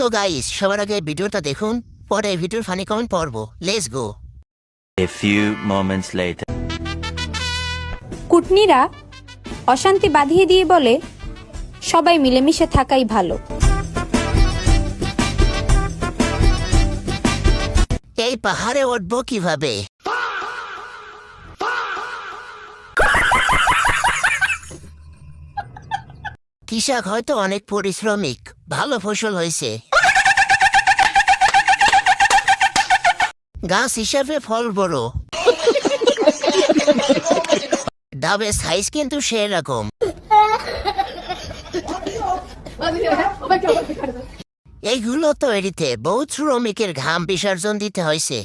তো গাইস, সবার আগে ভিডিওটা দেখুন, পরে ভিডিওর ফানি কমেন্ট পড়বো। Let's go. A few moments later. কুটনিরা অশান্তি বাঁধিয়ে দিয়ে বলে, সবাই মিলেমিশে থাকাই ভালো। এই পাহাড়ে উঠবো কিভাবে? কৃষক হয়তো অনেক পরিশ্রমিক, ভালো ফসল হয়েছে, গাছ হিসাবে ফল বড়, ডাবের সাইজ কিন্তু সেরকম। এইগুলো তৈরিতে বহুত শ্রমিকের ঘাম বিসর্জন দিতে হয়েছে।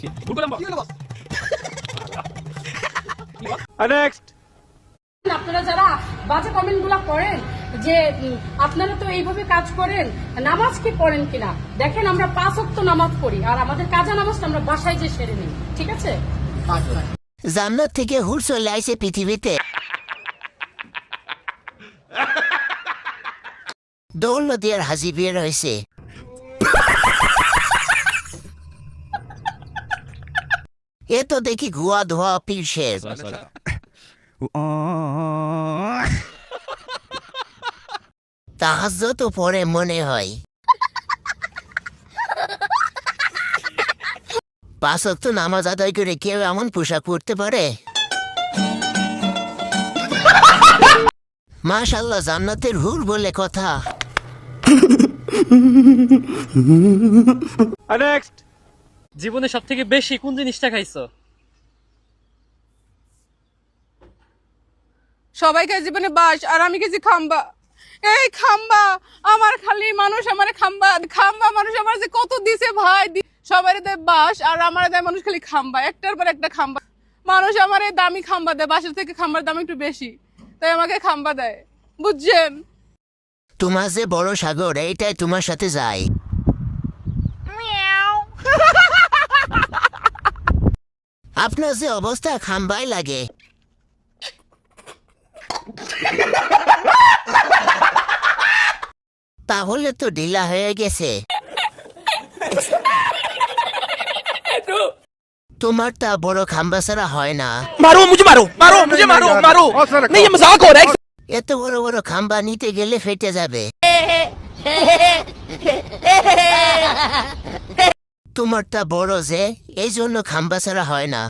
আপনারা যারা বাজে কমেন্ট গুলা করেন যে আপনারা তো এইভাবে কাজ করেন, নামাজ কি পড়েন কিনা দেখেন, আমরা 5 ওয়াক্ত নামাজ পড়ি আর আমাদের কাজা নামাজটা আমরা বাসায় যে সেরে নিই, ঠিক আছে? জান্নাত থেকে হুর চলে আইছে পৃথিবীতে। দৌল নদীর হাজি বের হয়েছে। এ তো দেখি গুয়া ধোয়া পিসের। তাহাজ্জুদ তো পরে মনে হয়। 5 ওয়াক্ত নামাজ আদায় করে কেউ এমন পোশাক পরতে পারে? মাশাআল্লাহ, জান্নাতের হুর বলে কথা। জীবনে সব থেকে বেশি কোন জিনিসটা খাইছো? সবাই খায় জীবনে বাস আর আমি গেছি খাম্বা। এই খাম্বা আমার খালি মানুষ, আমার খাম্বা খাম্বা মানুষ আমার যে কত দিছে ভাই, সবারই দেয় বাস আর আমার দেয় মানুষ খালি খাম্বা, একটার পর একটা খাম্বা। মানুষ আমার এই দামি খাম্বা দেয়, বাসের থেকে খাম্বার দাম একটু বেশি, তাই আমাকে খাম্বা দেয়, বুঝছেন? তোমার যে বড় সাগর, এইটাই তোমার সাথে যায়। আপনার যে অবস্থা খাম্বাই লাগে। তাহলে তো ঢিলা হয়ে গেছে। তোমার তা বড় খাম্বা ছাড়া হয় না। मारो मुझे, मारो मारो मुझे, मारो मारो नहीं, ये मजाक हो रहा है। এত বড় বড় খাম্বা নিতে গেলে ফেটে যাবে। তোমারটা বড় যে, এই জন্য খাম্বা ছাড়া হয় না।